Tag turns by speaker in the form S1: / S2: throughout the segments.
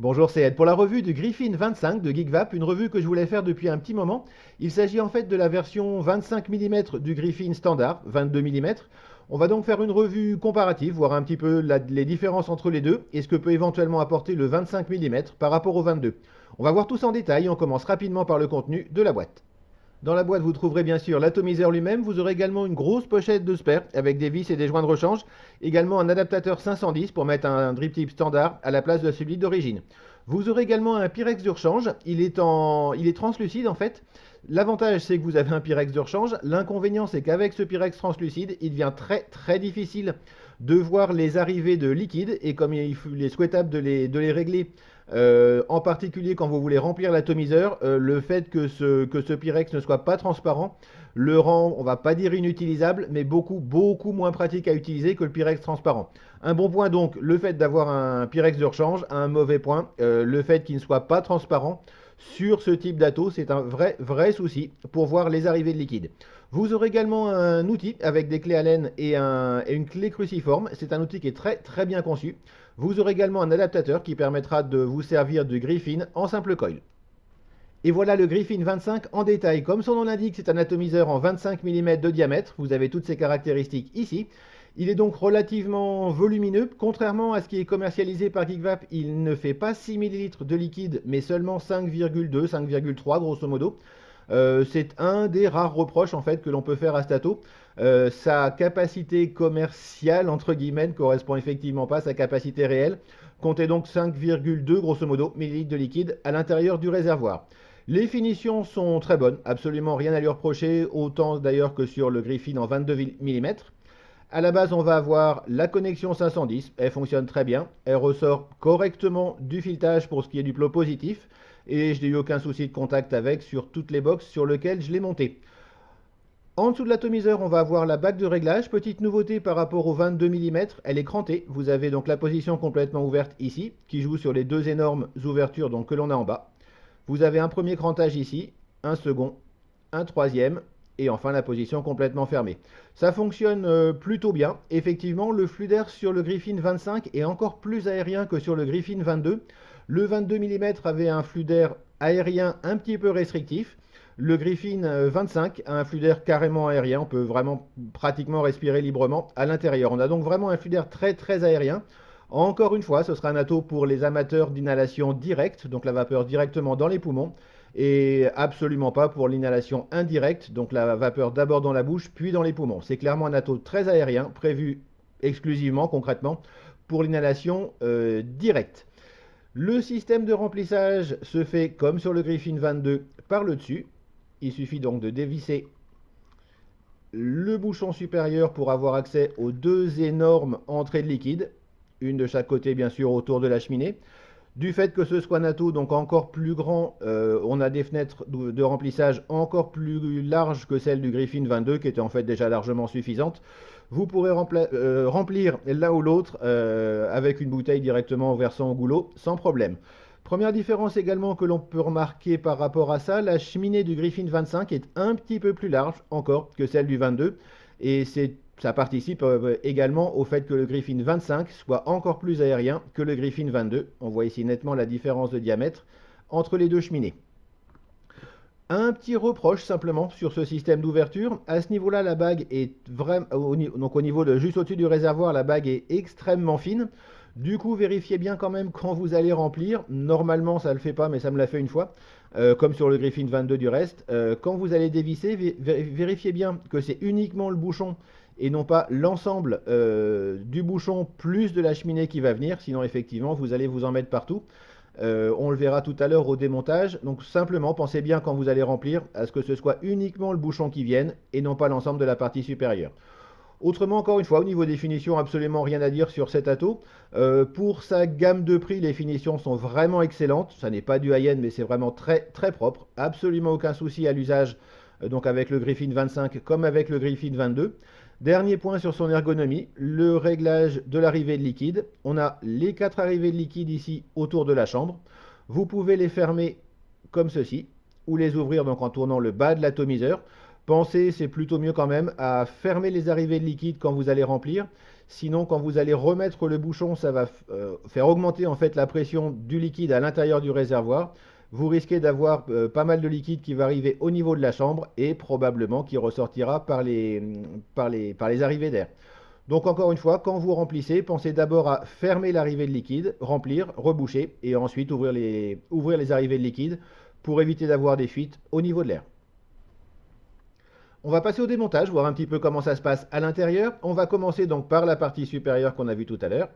S1: Bonjour, c'est Ed pour la revue du Griffin 25 de GeekVap, une revue que je voulais faire depuis un petit moment. Il s'agit en fait de la version 25 mm du Griffin standard, 22 mm. On va donc faire une revue comparative, voir un petit peu les différences entre les deux et ce que peut éventuellement apporter le 25 mm par rapport au 22. On va voir tout ça en détail, on commence rapidement par le contenu de la boîte. Dans la boîte, vous trouverez bien sûr l'atomiseur lui-même. Vous aurez également une grosse pochette de spare avec des vis et des joints de rechange. Également un adaptateur 510 pour mettre un drip tip standard à la place de celui d'origine. Vous aurez également un Pyrex de rechange. Il est translucide en fait. L'avantage c'est que vous avez un Pyrex de rechange. L'inconvénient c'est qu'avec ce Pyrex translucide, il devient très très difficile de voir les arrivées de liquide et comme il est souhaitable de les régler en particulier quand vous voulez remplir l'atomiseur, le fait que ce Pyrex ne soit pas transparent le rend, on va pas dire inutilisable, mais beaucoup, beaucoup moins pratique à utiliser que le Pyrex transparent. Un bon point donc, le fait d'avoir un Pyrex de rechange. Un mauvais point, le fait qu'il ne soit pas transparent. Sur ce type d'ato, c'est un vrai, vrai souci pour voir les arrivées de liquide. Vous aurez également un outil avec des clés Allen et une clé cruciforme. C'est un outil qui est très, très bien conçu. Vous aurez également un adaptateur qui permettra de vous servir du Griffin en simple coil. Et voilà le Griffin 25 en détail. Comme son nom l'indique, c'est un atomiseur en 25 mm de diamètre. Vous avez toutes ces caractéristiques ici. Il est donc relativement volumineux. Contrairement à ce qui est commercialisé par GeekVap, il ne fait pas 6 ml de liquide, mais seulement 5,2, 5,3 grosso modo. C'est un des rares reproches en fait que l'on peut faire à Stato. Sa capacité commerciale entre guillemets ne correspond effectivement pas à sa capacité réelle. Comptez donc 5,2 grosso modo millilitres de liquide à l'intérieur du réservoir. Les finitions sont très bonnes, absolument rien à lui reprocher, autant d'ailleurs que sur le Griffin en 22 mm. À la base, on va avoir la connexion 510, elle fonctionne très bien, elle ressort correctement du filetage pour ce qui est du plot positif, et je n'ai eu aucun souci de contact avec sur toutes les boxes sur lesquelles je l'ai monté. En dessous de l'atomiseur, on va avoir la bague de réglage. Petite nouveauté par rapport au 22 mm, elle est crantée. Vous avez donc la position complètement ouverte ici, qui joue sur les deux énormes ouvertures donc, que l'on a en bas. Vous avez un premier crantage ici, un second, un troisième, et enfin la position complètement fermée. Ça fonctionne plutôt bien. Effectivement, le flux d'air sur le Griffin 25 est encore plus aérien que sur le Griffin 22. Le 22 mm avait un flux d'air aérien un petit peu restrictif. Le Griffin 25 a un flux d'air carrément aérien. On peut vraiment pratiquement respirer librement à l'intérieur. On a donc vraiment un flux d'air très très aérien. Encore une fois, ce sera un ato pour les amateurs d'inhalation directe, donc la vapeur directement dans les poumons, et absolument pas pour l'inhalation indirecte, donc la vapeur d'abord dans la bouche puis dans les poumons. C'est clairement un ato très aérien, prévu exclusivement, concrètement, pour l'inhalation directe. Le système de remplissage se fait comme sur le Griffin 22 par le dessus. Il suffit donc de dévisser le bouchon supérieur pour avoir accès aux deux énormes entrées de liquide, une de chaque côté bien sûr autour de la cheminée. Du fait que ce soit Nato, donc encore plus grand, on a des fenêtres de remplissage encore plus larges que celles du Griffin 22, qui étaient en fait déjà largement suffisantes. Vous pourrez remplir l'un ou l'autre avec une bouteille directement en versant au goulot, sans problème. Première différence également que l'on peut remarquer par rapport à ça, la cheminée du Griffin 25 est un petit peu plus large encore que celle du 22, et ça participe également au fait que le Griffin 25 soit encore plus aérien que le Griffin 22. On voit ici nettement la différence de diamètre entre les deux cheminées. Un petit reproche simplement sur ce système d'ouverture. À ce niveau-là, la bague est vraiment, donc au niveau de juste au-dessus du réservoir, la bague est extrêmement fine. Du coup, vérifiez bien quand même quand vous allez remplir. Normalement, ça ne le fait pas, mais ça me l'a fait une fois, comme sur le Griffin 22 du reste. Quand vous allez dévisser, vérifiez bien que c'est uniquement le bouchon et non pas l'ensemble du bouchon plus de la cheminée qui va venir. Sinon, effectivement, vous allez vous en mettre partout. On le verra tout à l'heure au démontage. Donc simplement, pensez bien quand vous allez remplir à ce que ce soit uniquement le bouchon qui vienne et non pas l'ensemble de la partie supérieure. Autrement, encore une fois, au niveau des finitions, absolument rien à dire sur cet ato. Pour sa gamme de prix, les finitions sont vraiment excellentes. Ça n'est pas du high-end, mais c'est vraiment très très propre. Absolument aucun souci à l'usage, donc avec le Griffin 25 comme avec le Griffin 22. Dernier point sur son ergonomie, le réglage de l'arrivée de liquide. On a les 4 arrivées de liquide ici autour de la chambre. Vous pouvez les fermer comme ceci, ou les ouvrir donc en tournant le bas de l'atomiseur. Pensez, c'est plutôt mieux quand même, à fermer les arrivées de liquide quand vous allez remplir. Sinon, quand vous allez remettre le bouchon, ça va faire augmenter en fait la pression du liquide à l'intérieur du réservoir. Vous risquez d'avoir pas mal de liquide qui va arriver au niveau de la chambre et probablement qui ressortira par les arrivées d'air. Donc encore une fois, quand vous remplissez, pensez d'abord à fermer l'arrivée de liquide, remplir, reboucher et ensuite ouvrir les arrivées de liquide pour éviter d'avoir des fuites au niveau de l'air. On va passer au démontage, voir un petit peu comment ça se passe à l'intérieur. On va commencer donc par la partie supérieure qu'on a vue tout à l'heure.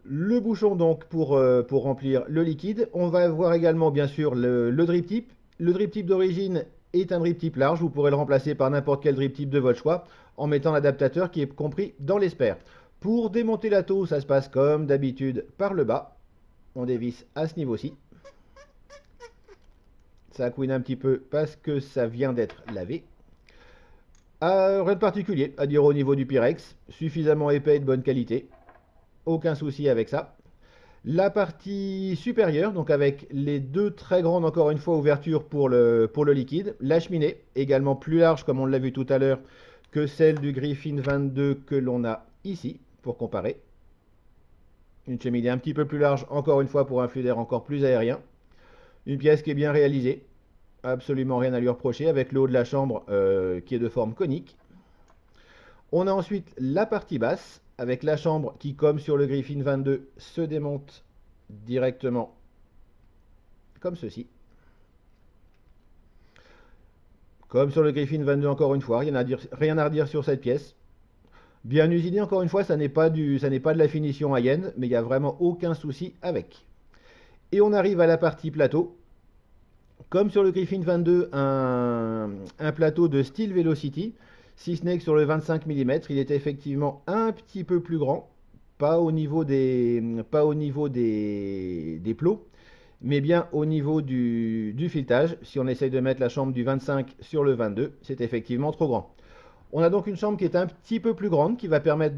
S1: Le bouchon donc pour remplir le liquide. On va voir également bien sûr le drip tip. Le drip tip d'origine est un drip tip large. Vous pourrez le remplacer par n'importe quel drip tip de votre choix en mettant l'adaptateur qui est compris dans les spares. Pour démonter la taux, ça se passe comme d'habitude par le bas. On dévisse à ce niveau-ci. Ça couine un petit peu parce que ça vient d'être lavé. Rien de particulier à dire au niveau du Pyrex. Suffisamment épais et de bonne qualité. Aucun souci avec ça. La partie supérieure, donc avec les deux très grandes, encore une fois, ouvertures pour le liquide. La cheminée, également plus large, comme on l'a vu tout à l'heure, que celle du Griffin 22 que l'on a ici, pour comparer. Une cheminée un petit peu plus large, encore une fois, pour un flux d'air encore plus aérien. Une pièce qui est bien réalisée. Absolument rien à lui reprocher, avec le haut de la chambre qui est de forme conique. On a ensuite la partie basse, avec la chambre qui, comme sur le Griffin 22, se démonte directement comme ceci. Comme sur le Griffin 22, encore une fois, rien à redire sur cette pièce. Bien usiné, encore une fois, ça n'est pas de la finition high-end, mais il n'y a vraiment aucun souci avec. Et on arrive à la partie plateau. Comme sur le Griffin 22, un plateau de style Velocity, si ce n'est que sur le 25 mm, il est effectivement un petit peu plus grand, pas au niveau des plots, mais bien au niveau du filetage. Si on essaye de mettre la chambre du 25 sur le 22, c'est effectivement trop grand. On a donc une chambre qui est un petit peu plus grande, qui va permettre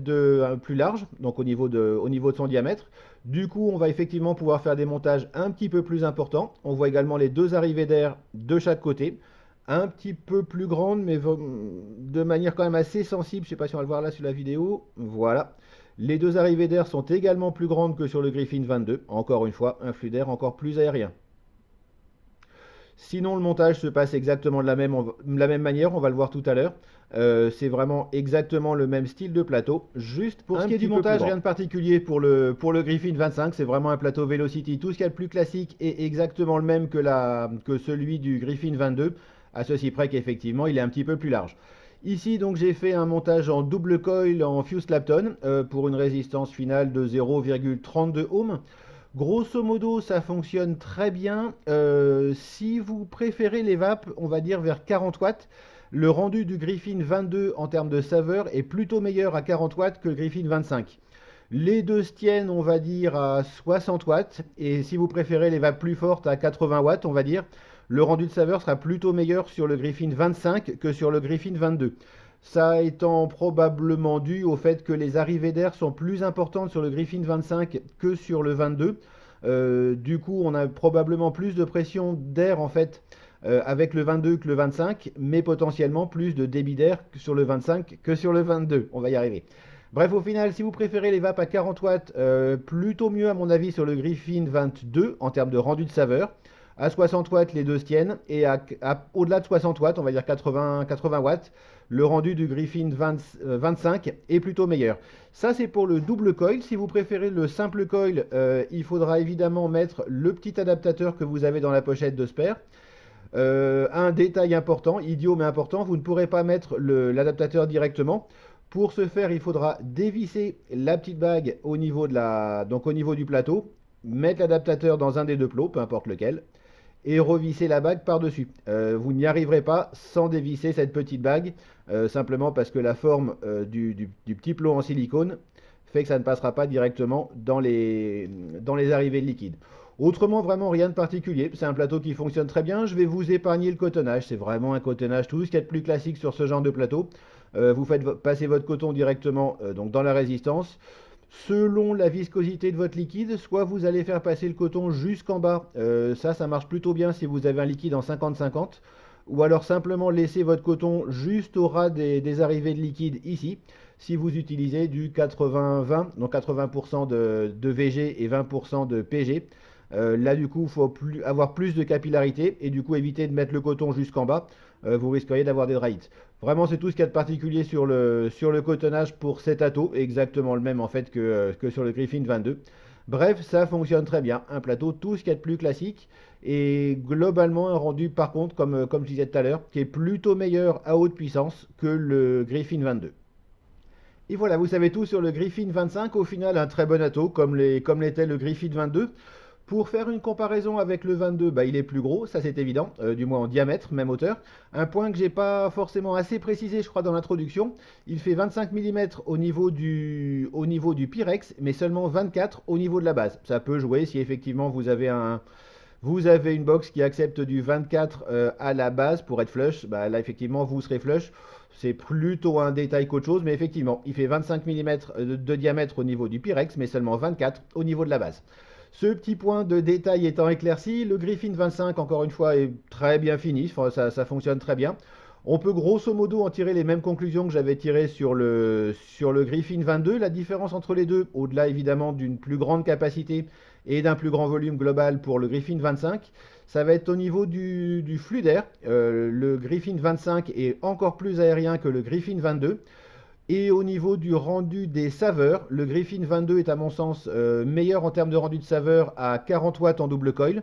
S1: plus large, donc au niveau de son diamètre. Du coup, on va effectivement pouvoir faire des montages un petit peu plus importants. On voit également les deux arrivées d'air de chaque côté, un petit peu plus grandes, mais de manière quand même assez sensible. Je ne sais pas si on va le voir là sur la vidéo. Voilà. Les deux arrivées d'air sont également plus grandes que sur le Griffin 22. Encore une fois, un flux d'air encore plus aérien. Sinon, le montage se passe exactement de la même manière, on va le voir tout à l'heure. C'est vraiment exactement le même style de plateau, juste pour ce qui est du montage, rien de particulier pour le Griffin 25, c'est vraiment un plateau Velocity. Tout ce qu'il y a de plus classique est exactement le même que celui du Griffin 22, à ceci près qu'effectivement il est un petit peu plus large. Ici donc j'ai fait un montage en double coil en fused Clapton pour une résistance finale de 0,32 ohms. Grosso modo, ça fonctionne très bien. Si vous préférez les vapes, on va dire vers 40 watts, le rendu du Griffin 22 en termes de saveur est plutôt meilleur à 40 watts que le Griffin 25. Les deux se tiennent, on va dire, à 60 watts. Et si vous préférez les vapes plus fortes à 80 watts, on va dire, le rendu de saveur sera plutôt meilleur sur le Griffin 25 que sur le Griffin 22. Ça étant probablement dû au fait que les arrivées d'air sont plus importantes sur le Griffin 25 que sur le 22. Du coup, on a probablement plus de pression d'air en fait avec le 22 que le 25, mais potentiellement plus de débit d'air sur le 25 que sur le 22. On va y arriver. Bref, au final, si vous préférez les vapes à 40 watts, plutôt mieux à mon avis sur le Griffin 22 en termes de rendu de saveur. À 60 watts, les deux se tiennent. Et au-delà de 60 watts, on va dire 80 watts, le rendu du Griffin 25 est plutôt meilleur. Ça, c'est pour le double coil. Si vous préférez le simple coil, il faudra évidemment mettre le petit adaptateur que vous avez dans la pochette de spare. Un détail important, idiot mais important, vous ne pourrez pas mettre l'adaptateur directement. Pour ce faire, il faudra dévisser la petite bague au niveau du plateau, mettre l'adaptateur dans un des deux plots, peu importe lequel, et revisser la bague par-dessus. Vous n'y arriverez pas sans dévisser cette petite bague, simplement parce que la forme du petit plot en silicone fait que ça ne passera pas directement dans les arrivées de liquide. Autrement, vraiment rien de particulier. C'est un plateau qui fonctionne très bien. Je vais vous épargner le cotonnage. C'est vraiment un cotonnage tout ce qu'il y a de plus classique sur ce genre de plateau. Vous faites passer votre coton directement donc dans la résistance. Selon la viscosité de votre liquide, soit vous allez faire passer le coton jusqu'en bas. Ça marche plutôt bien si vous avez un liquide en 50-50. ou alors simplement laisser votre coton juste au ras des arrivées de liquide ici, si vous utilisez du 80-20, donc 80% de VG et 20% de PG. Là, du coup, il faut avoir plus de capillarité et du coup éviter de mettre le coton jusqu'en bas. Vous risqueriez d'avoir des dry hits. Vraiment, c'est tout ce qu'il y a de particulier sur le cotonnage pour cet ato, exactement le même en fait que sur le Griffin 22. Bref, ça fonctionne très bien. Un plateau, tout ce qu'il y a de plus classique. Et globalement, un rendu, par contre, comme je disais tout à l'heure, qui est plutôt meilleur à haute puissance que le Griffin 22. Et voilà, vous savez tout sur le Griffin 25. Au final, un très bon ato, comme l'était le Griffin 22. Pour faire une comparaison avec le 22, bah, il est plus gros, ça c'est évident, du moins en diamètre, même hauteur. Un point que j'ai pas forcément assez précisé, je crois, dans l'introduction, il fait 25 mm au niveau du Pyrex, mais seulement 24 au niveau de la base. Ça peut jouer si effectivement vous avez une box qui accepte du 24 à la base pour être flush. Bah, là, effectivement, vous serez flush. C'est plutôt un détail qu'autre chose, mais effectivement, il fait 25 mm de diamètre au niveau du Pyrex, mais seulement 24 au niveau de la base. Ce petit point de détail étant éclairci, le Griffin 25, encore une fois, est très bien fini. Enfin, ça fonctionne très bien. On peut grosso modo en tirer les mêmes conclusions que j'avais tirées sur le Griffin 22. La différence entre les deux, au-delà évidemment d'une plus grande capacité et d'un plus grand volume global pour le Griffin 25, ça va être au niveau du flux d'air. Le Griffin 25 est encore plus aérien que le Griffin 22. Et au niveau du rendu des saveurs, le Griffin 22 est à mon sens meilleur en termes de rendu de saveur à 40 watts en double coil.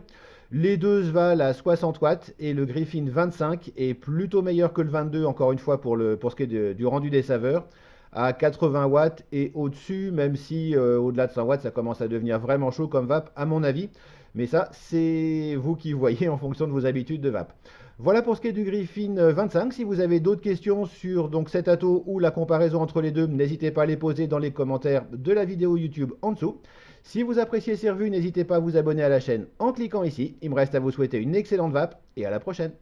S1: Les deux se valent à 60 watts et le Griffin 25 est plutôt meilleur que le 22, encore une fois pour ce qui est du rendu des saveurs, à 80 watts et au-dessus, même si au-delà de 100 watts, ça commence à devenir vraiment chaud comme vape, à mon avis. Mais ça, c'est vous qui voyez en fonction de vos habitudes de vape. Voilà pour ce qui est du Griffin 25. Si vous avez d'autres questions sur donc, cet ato ou la comparaison entre les deux, n'hésitez pas à les poser dans les commentaires de la vidéo YouTube en dessous. Si vous appréciez ces revues, n'hésitez pas à vous abonner à la chaîne en cliquant ici. Il me reste à vous souhaiter une excellente vape et à la prochaine.